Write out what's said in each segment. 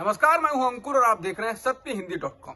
नमस्कार, मैं हूं अंकुर और आप देख रहे हैं सत्यहिंदी.com।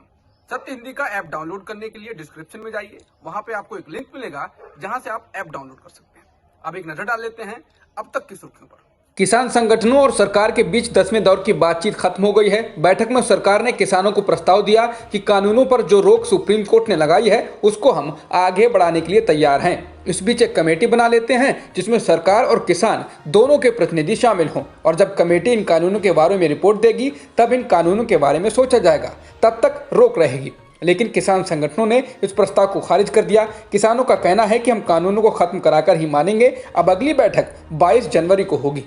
सत्य हिंदी का ऐप डाउनलोड करने के लिए डिस्क्रिप्शन में जाइए, वहां पे आपको एक लिंक मिलेगा जहां से आप ऐप डाउनलोड कर सकते हैं। अब एक नजर डाल लेते हैं अब तक की सुर्खियों पर। किसान संगठनों और सरकार के बीच 10वें दौर की बातचीत खत्म हो गई है। बैठक में सरकार ने किसानों को प्रस्ताव दिया कि कानूनों पर जो रोक सुप्रीम कोर्ट ने लगाई है उसको हम आगे बढ़ाने के लिए तैयार हैं। इस बीच एक कमेटी बना लेते हैं जिसमें सरकार और किसान दोनों के प्रतिनिधि शामिल हों, और जब कमेटी इन कानूनों के बारे में रिपोर्ट देगी तब इन कानूनों के बारे में सोचा जाएगा। तब तक रोक रहेगी, लेकिन किसान संगठनों ने इस प्रस्ताव को खारिज कर दिया। किसानों का कहना है कि हम कानूनों को खत्म कराकर ही मानेंगे। अब अगली बैठक 22 जनवरी को होगी।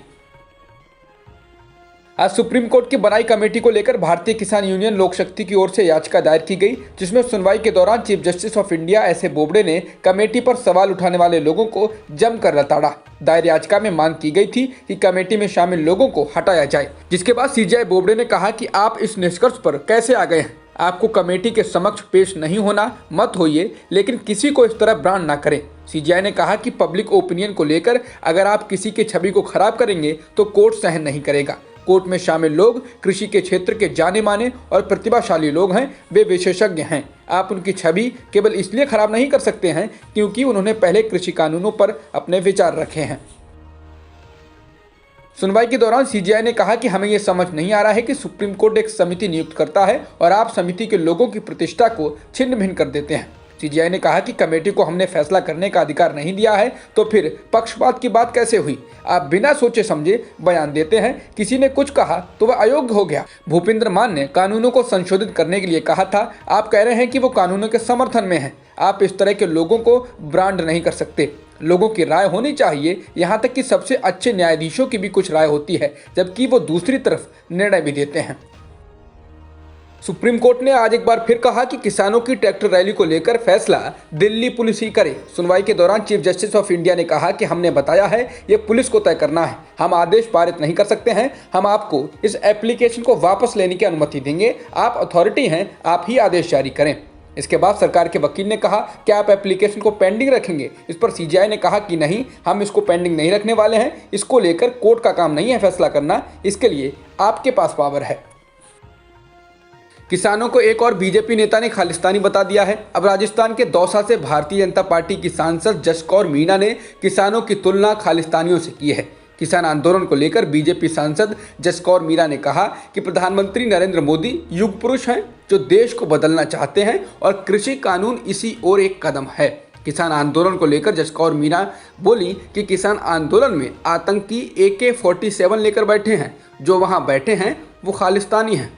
आज सुप्रीम कोर्ट की बनाई कमेटी को लेकर भारतीय किसान यूनियन लोक शक्ति की ओर से याचिका दायर की गई, जिसमें सुनवाई के दौरान chief justice of India S A Bobde ने कमेटी पर सवाल उठाने वाले लोगों को जमकर लताड़ा। दायर याचिका में मांग की गई थी कि कमेटी में शामिल लोगों को हटाया जाए, जिसके बाद सीजेआई बोबडे ने कहा कि आप इस निष्कर्ष पर कैसे आ गए हैं। आपको कमेटी के समक्ष पेश नहीं होना, मत होइए, लेकिन किसी को इस तरह ब्रांड ना करें। सीजेआई ने कहा कि पब्लिक ओपिनियन को लेकर अगर आप किसी की छवि को खराब करेंगे तो कोर्ट सहन नहीं करेगा। कोर्ट में शामिल लोग कृषि के क्षेत्र के जाने माने और प्रतिभाशाली लोग हैं, वे विशेषज्ञ हैं। आप उनकी छवि केवल इसलिए खराब नहीं कर सकते हैं क्योंकि उन्होंने पहले कृषि कानूनों पर अपने विचार रखे हैं। सुनवाई के दौरान सीजेआई ने कहा कि हमें यह समझ नहीं आ रहा है कि सुप्रीम कोर्ट एक समिति नियुक्त करता है और आप समिति के लोगों की प्रतिष्ठा को छिन्न भिन्न कर देते हैं। सीजेआई ने कहा कि कमेटी को हमने फैसला करने का अधिकार नहीं दिया है, तो फिर पक्षपात की बात कैसे हुई? आप बिना सोचे समझे बयान देते हैं। किसी ने कुछ कहा तो वह अयोग्य हो गया। भूपेंद्र मान ने कानूनों को संशोधित करने के लिए कहा था। आप कह रहे हैं कि वो कानूनों के समर्थन में हैं। आप इस तरह के लोगों को ब्रांड नहीं कर सकते। लोगों की राय होनी चाहिए। यहाँ तक कि सबसे अच्छे न्यायाधीशों की भी कुछ राय होती है, जबकि वो दूसरी तरफ निर्णय भी देते हैं। सुप्रीम कोर्ट ने आज एक बार फिर कहा कि किसानों की ट्रैक्टर रैली को लेकर फैसला दिल्ली पुलिस ही करे। सुनवाई के दौरान चीफ जस्टिस ऑफ इंडिया ने कहा कि हमने बताया है ये पुलिस को तय करना है, हम आदेश पारित नहीं कर सकते हैं। हम आपको इस एप्लीकेशन को वापस लेने की अनुमति देंगे। आप अथॉरिटी हैं, आप ही आदेश जारी करें। इसके बाद सरकार के वकील ने कहा कि आप एप्लीकेशन को पेंडिंग रखेंगे। इस पर सीजेआई ने कहा कि नहीं, हम इसको पेंडिंग नहीं रखने वाले हैं। इसको लेकर कोर्ट का काम नहीं है फैसला करना, इसके लिए आपके पास पावर है। किसानों को एक और बीजेपी नेता ने खालिस्तानी बता दिया है। अब राजस्थान के दौसा से भारतीय जनता पार्टी की सांसद जसकौर मीणा ने किसानों की तुलना खालिस्तानियों से की है। किसान आंदोलन को लेकर बीजेपी सांसद जसकौर मीणा ने कहा कि प्रधानमंत्री नरेंद्र मोदी युग पुरुष हैं जो देश को बदलना चाहते हैं और कृषि कानून इसी ओर एक कदम है। किसान आंदोलन को लेकर जसकौर मीणा बोली कि किसान आंदोलन में आतंकी AK-47 लेकर बैठे हैं। जो वहां बैठे हैं वो खालिस्तानी हैं।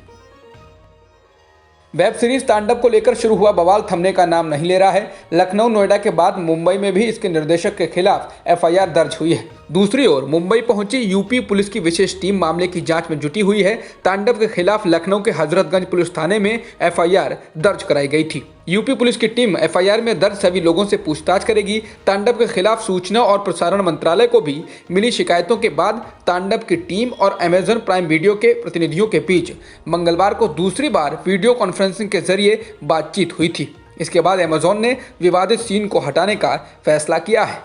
वेब सीरीज तांडव को लेकर शुरू हुआ बवाल थमने का नाम नहीं ले रहा है। लखनऊ, नोएडा के बाद मुंबई में भी इसके निर्देशक के खिलाफ FIR दर्ज हुई है। दूसरी ओर मुंबई पहुंची यूपी पुलिस की विशेष टीम मामले की जांच में जुटी हुई है। तांडव के खिलाफ लखनऊ के हजरतगंज पुलिस थाने में FIR दर्ज कराई गई थी। यूपी पुलिस की टीम FIR में दर्ज सभी लोगों से पूछताछ करेगी। तांडव के खिलाफ सूचना और प्रसारण मंत्रालय को भी मिली शिकायतों के बाद तांडव की टीम और अमेजन प्राइम वीडियो के प्रतिनिधियों के बीच मंगलवार को दूसरी बार वीडियो कॉन्फ्रेंसिंग के जरिए बातचीत हुई थी। इसके बाद अमेजन ने विवादित सीन को हटाने का फैसला किया है।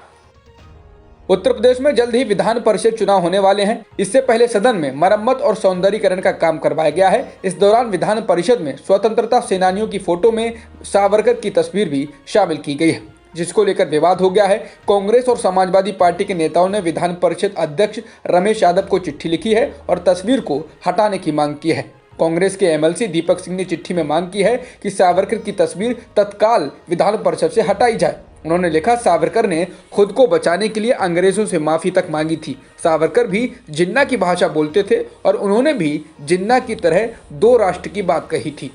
उत्तर प्रदेश में जल्द ही विधान परिषद चुनाव होने वाले हैं। इससे पहले सदन में मरम्मत और सौंदर्यीकरण का काम करवाया गया है। इस दौरान विधान परिषद में स्वतंत्रता सेनानियों की फोटो में सावरकर की तस्वीर भी शामिल की गई है, जिसको लेकर विवाद हो गया है। कांग्रेस और समाजवादी पार्टी के नेताओं ने विधान परिषद अध्यक्ष रमेश यादव को चिट्ठी लिखी है और तस्वीर को हटाने की मांग की है। कांग्रेस के MLC दीपक सिंह ने चिट्ठी में मांग की है कि सावरकर की तस्वीर तत्काल विधान परिषद से हटाई जाए। उन्होंने लिखा, सावरकर ने खुद को बचाने के लिए अंग्रेजों से माफी तक मांगी थी। सावरकर भी जिन्ना की भाषा बोलते थे और उन्होंने भी जिन्ना की तरह दो राष्ट्र की बात कही थी।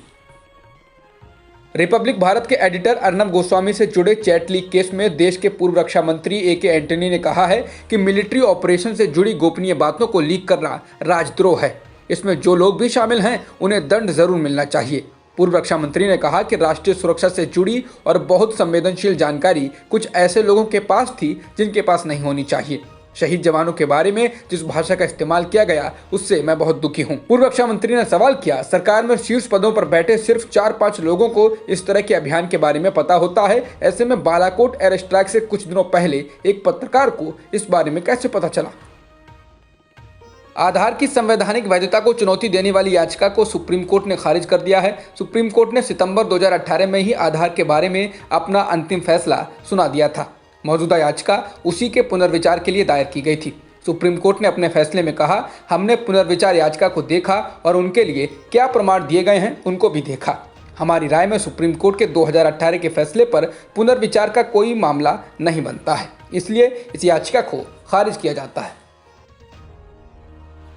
रिपब्लिक भारत के एडिटर अर्नब गोस्वामी से जुड़े चैट लीक केस में देश के पूर्व रक्षा मंत्री AK एंटनी ने कहा है कि मिलिट्री ऑपरेशन से जुड़ी गोपनीय बातों को लीक करना राजद्रोह है। इसमें जो लोग भी शामिल हैं उन्हें दंड जरूर मिलना चाहिए। पूर्व रक्षा मंत्री ने कहा कि राष्ट्रीय सुरक्षा से जुड़ी और बहुत संवेदनशील जानकारी कुछ ऐसे लोगों के पास थी जिनके पास नहीं होनी चाहिए। शहीद जवानों के बारे में जिस भाषा का इस्तेमाल किया गया उससे मैं बहुत दुखी हूं। पूर्व रक्षा मंत्री ने सवाल किया, सरकार में शीर्ष पदों पर बैठे सिर्फ 4-5 लोगों को इस तरह के अभियान के बारे में पता होता है। ऐसे में बालाकोट एयर स्ट्राइक से कुछ दिनों पहले एक पत्रकार को इस बारे में कैसे पता चला? आधार की संवैधानिक वैधता को चुनौती देने वाली याचिका को सुप्रीम कोर्ट ने खारिज कर दिया है। सुप्रीम कोर्ट ने सितंबर 2018 में ही आधार के बारे में अपना अंतिम फैसला सुना दिया था। मौजूदा याचिका उसी के पुनर्विचार के लिए दायर की गई थी। सुप्रीम कोर्ट ने अपने फैसले में कहा, हमने पुनर्विचार याचिका को देखा और उनके लिए क्या प्रमाण दिए गए हैं उनको भी देखा। हमारी राय में सुप्रीम कोर्ट के 2018 के फैसले पर पुनर्विचार का कोई मामला नहीं बनता है, इसलिए इस याचिका को खारिज किया जाता है।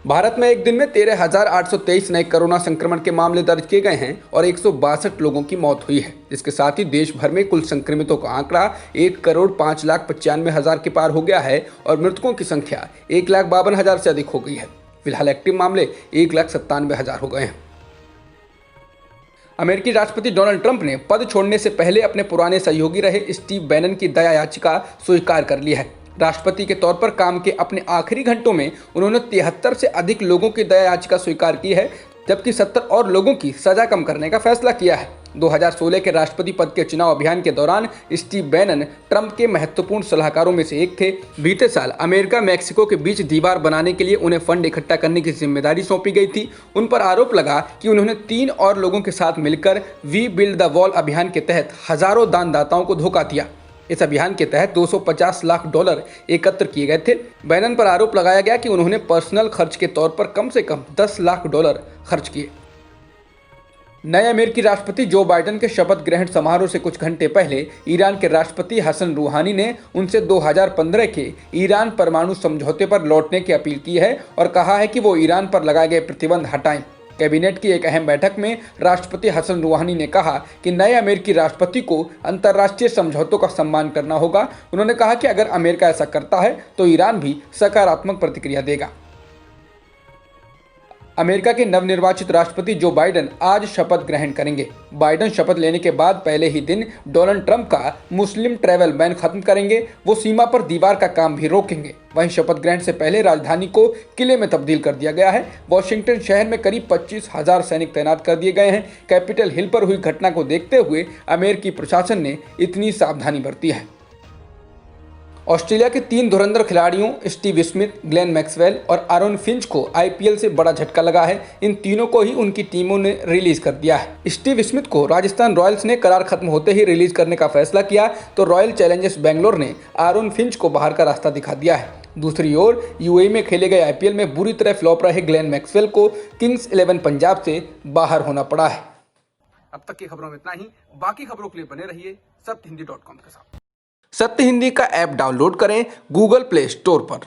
भारत में एक दिन में 13,823 नए कोरोना संक्रमण के मामले दर्ज किए गए हैं और 162 लोगों की मौत हुई है। इसके साथ ही देश भर में कुल संक्रमितों का आंकड़ा 1,05,95,000 के पार हो गया है और मृतकों की संख्या 1,52,000 से अधिक हो गई है। फिलहाल एक्टिव मामले 1,97,000 हो गए हैं। अमेरिकी राष्ट्रपति डोनाल्ड ट्रंप ने पद छोड़ने से पहले अपने पुराने सहयोगी रहे स्टीव बैनन की दया याचिका स्वीकार कर ली है। राष्ट्रपति के तौर पर काम के अपने आखिरी घंटों में उन्होंने 73 से अधिक लोगों की दया याचिका स्वीकार की है, जबकि 70 और लोगों की सजा कम करने का फैसला किया है। 2016 के राष्ट्रपति पद के चुनाव अभियान के दौरान स्टीव बैनन ट्रंप के महत्वपूर्ण सलाहकारों में से एक थे। बीते साल अमेरिका मैक्सिको के बीच दीवार बनाने के लिए उन्हें फंड इकट्ठा करने की जिम्मेदारी सौंपी गई थी। उन पर आरोप लगा कि उन्होंने 3 और लोगों के साथ मिलकर वी बिल्ड द वॉल अभियान के तहत हजारों दानदाताओं को धोखा दिया। इस अभियान के तहत $250 लाख एकत्र किए गए थे। बैनन पर आरोप लगाया गया कि उन्होंने पर्सनल खर्च के तौर पर कम से कम $10 लाख खर्च किए। नए अमेरिकी राष्ट्रपति जो बाइडेन के शपथ ग्रहण समारोह से कुछ घंटे पहले ईरान के राष्ट्रपति हसन रूहानी ने उनसे 2015 के ईरान परमाणु समझौते पर लौटने की अपील की है और कहा है कि वो ईरान पर लगाए गए प्रतिबंध हटाएं। कैबिनेट की एक अहम बैठक में राष्ट्रपति हसन रूहानी ने कहा कि नए अमेरिकी राष्ट्रपति को अंतर्राष्ट्रीय समझौतों का सम्मान करना होगा। उन्होंने कहा कि अगर अमेरिका ऐसा करता है तो ईरान भी सकारात्मक प्रतिक्रिया देगा। अमेरिका के नवनिर्वाचित राष्ट्रपति जो बाइडेन आज शपथ ग्रहण करेंगे। बाइडेन शपथ लेने के बाद पहले ही दिन डोनाल्ड ट्रंप का मुस्लिम ट्रैवल बैन खत्म करेंगे। वो सीमा पर दीवार का काम भी रोकेंगे। वहीं शपथ ग्रहण से पहले राजधानी को किले में तब्दील कर दिया गया है। वॉशिंगटन शहर में करीब 25,000 सैनिक तैनात कर दिए गए हैं। कैपिटल हिल पर हुई घटना को देखते हुए अमेरिकी प्रशासन ने इतनी सावधानी बरती है। ऑस्ट्रेलिया के 3 धुरंधर खिलाड़ियों स्टीव स्मिथ, ग्लेन मैक्सवेल और आरोन फिंच को आईपीएल से बड़ा झटका लगा है। इन तीनों को ही उनकी टीमों ने रिलीज कर दिया है। स्टीव स्मिथ को राजस्थान रॉयल्स ने करार खत्म होते ही रिलीज करने का फैसला किया तो रॉयल चैलेंजर्स बेंगलोर ने आरोन फिंच को बाहर का रास्ता दिखा दिया है। दूसरी ओर यूएई में खेले गए आईपीएल में बुरी तरह फ्लॉप रहे ग्लेन मैक्सवेल को किंग्स 11 पंजाब से बाहर होना पड़ा है। अब तक की खबरों में इतना ही। बाकी खबरों के लिए बने रहिए सत्यहिंदी.com के साथ। सत्य हिंदी का ऐप डाउनलोड करें गूगल प्ले स्टोर पर।